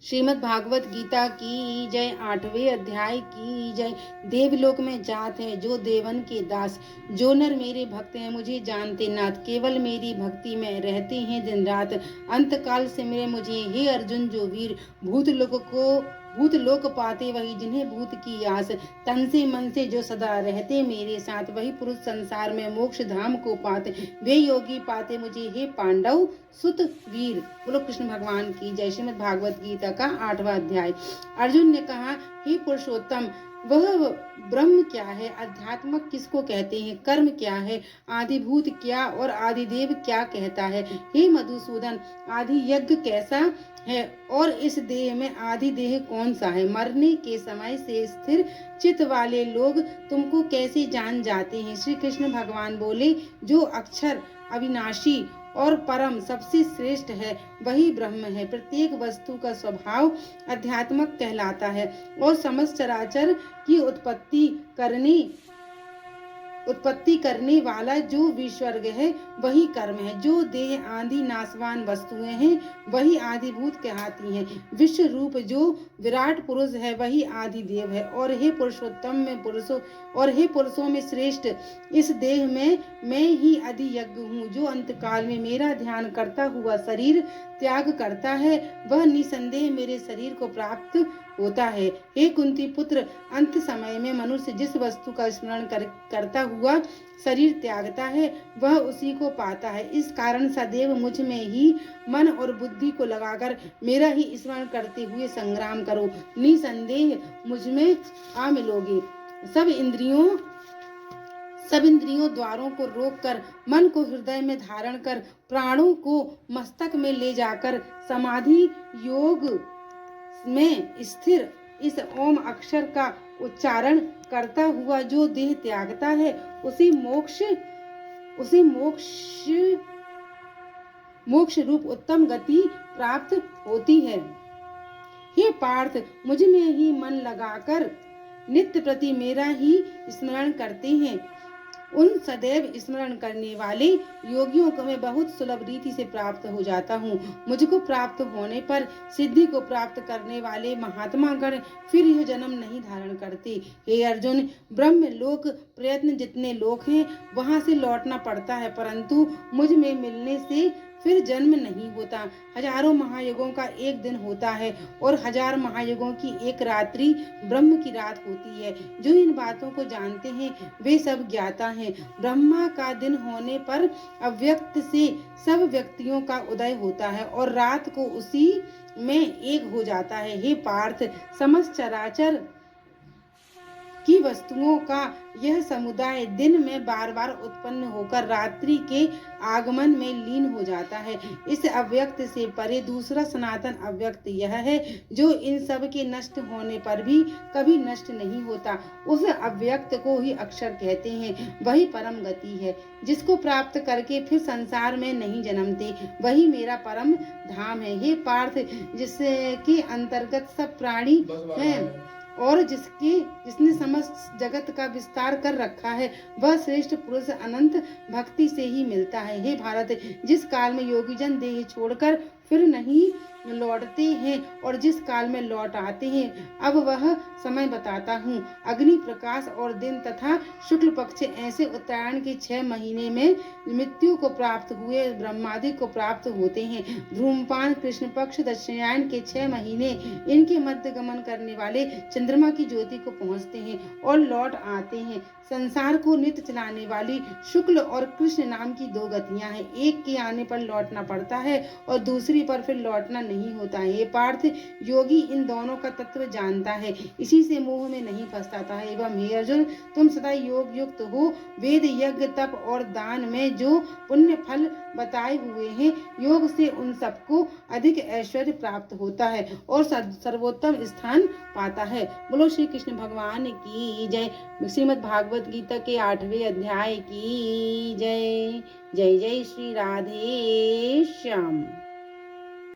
श्रीमद् भागवत गीता की जय। 8वें अध्याय की जय। देवलोक में जात है जो देवन के दास, जो नर मेरे भक्त हैं मुझे जानते नाथ, केवल मेरी भक्ति में रहते हैं दिन रात। अंत काल सिमरे मुझे हे अर्जुन जो वीर, भूत लोक पाते वही जिन्हें भूत की आस। तन से मन से जो सदा रहते मेरे साथ, वही पुरुष संसार में मोक्ष धाम को पाते। वे योगी पाते मुझे हे पांडव सुत वीर। बोलो कृष्ण भगवान की जय। श्रीमद् भागवत गीता का 8वां अध्याय। अर्जुन ने कहा, हे पुरुषोत्तम, वह ब्रह्म क्या है, अध्यात्म किसको कहते हैं, कर्म क्या है, आदिभूत क्या और आदिदेव क्या कहता है। हे मधुसूदन, आदि यज्ञ कैसा है और इस देह में आदि देह कौन सा है। मरने के समय से स्थिर चित्त वाले लोग तुमको कैसे जान जाते हैं। श्री कृष्ण भगवान बोले, जो अक्षर अविनाशी और परम सबसे श्रेष्ठ है वही ब्रह्म है। प्रत्येक वस्तु का स्वभाव अध्यात्मक कहलाता है और समस्त चराचर की उत्पत्ति करने वाला जो विस्वर्ग है वही कर्म है। जो देह आदि नाशवान वस्तुएं हैं वही आदिभूत कहलाती हैं। विश्व रूप जो विराट पुरुष है वही आदि देव है। और हे पुरुषों में श्रेष्ठ, इस देह में मैं ही आदि यज्ञ हूँ। जो अंतकाल में मेरा ध्यान करता हुआ शरीर त्याग करता है वह निसंदेह मेरे शरीर को प्राप्त होता है। हे कुंती पुत्र, अंत समय में मनुष्य जिस वस्तु का स्मरण करता हुआ शरीर त्यागता है वह उसी को पाता है। इस कारण सदैव मुझ में ही मन और बुद्धि को लगाकर मेरा ही स्मरण करते हुए संग्राम करो। निसंदेह मुझ में आ मिलोगे। सब इंद्रियों द्वारों को रोककर, मन को हृदय में धारण कर, प्राणों को मस्तक में ले जाकर समाधि योग में स्थिर इस ओम अक्षर का उच्चारण करता हुआ जो देह त्यागता है उसे मोक्ष रूप उत्तम गति प्राप्त होती है। हे पार्थ, मुझ में ही मन लगाकर नित्य प्रति मेरा ही स्मरण करते हैं उन सदैव स्मरण करने वाले योगियों को मैं बहुत सुलभ रीति से प्राप्त हो जाता हूँ। मुझको प्राप्त होने पर सिद्धि को प्राप्त करने वाले महात्मा गण फिर यह जन्म नहीं धारण करते। हे अर्जुन, ब्रह्म लोक प्रयत्न जितने लोक हैं वहां से लौटना पड़ता है, परंतु मुझ में मिलने से फिर जन्म नहीं होता। हजारों महायुगों का एक दिन होता है और 1000 महायुगों की एक रात्रि ब्रह्म की रात होती है। जो इन बातों को जानते हैं वे सब ज्ञाता हैं। ब्रह्मा का दिन होने पर अव्यक्त से सब व्यक्तियों का उदय होता है और रात को उसी में एक हो जाता है। हे पार्थ, समस्त चराचर की वस्तुओं का यह समुदाय दिन में बार बार उत्पन्न होकर रात्रि के आगमन में लीन हो जाता है। इस अव्यक्त से परे दूसरा सनातन अव्यक्त यह है जो इन सब के नष्ट होने पर भी कभी नष्ट नहीं होता। उस अव्यक्त को ही अक्षर कहते हैं। वही परम गति है जिसको प्राप्त करके फिर संसार में नहीं जन्मते। वही मेरा परम धाम है। हे पार्थ, जिसके अंतर्गत सब प्राणी हैं और जिसने समस्त जगत का विस्तार कर रखा है वह श्रेष्ठ पुरुष अनंत भक्ति से ही मिलता है। हे भारत, जिस काल में योगीजन देह छोड़कर फिर नहीं लौटते हैं और जिस काल में लौट आते हैं, अब वह समय बताता हूँ। अग्नि प्रकाश और दिन तथा शुक्ल पक्ष ऐसे उत्तरायण के 6 महीने में मृत्यु को प्राप्त हुए ब्रह्मादि को प्राप्त होते हैं। धूमपान कृष्ण पक्ष दक्षिणायन के 6 महीने इनके मध्य गमन करने वाले चंद्रमा की ज्योति को पहुँचते हैं और लौट आते हैं। संसार को नित्य चलाने वाली शुक्ल और कृष्ण नाम की 2 गतियां हैं। एक के आने पर लौटना पड़ता है और दूसरी पर फिर लौटना नहीं होता है। हे पार्थ, योगी इन दोनों का तत्व जानता है, इसी से मोह में नहीं फंसता है। एवं हे अर्जुन, तुम सदा योग युक्त हो। वेद यज्ञ तप और दान में जो पुण्य फल बताए हुए हैं, योग से उन सबको अधिक ऐश्वर्य प्राप्त होता है और सर्वोत्तम स्थान पाता है। बोलो श्री कृष्ण भगवान की जय। श्रीमद् भागवत गीता के 8वें अध्याय की जय। जय जय श्री राधे श्याम।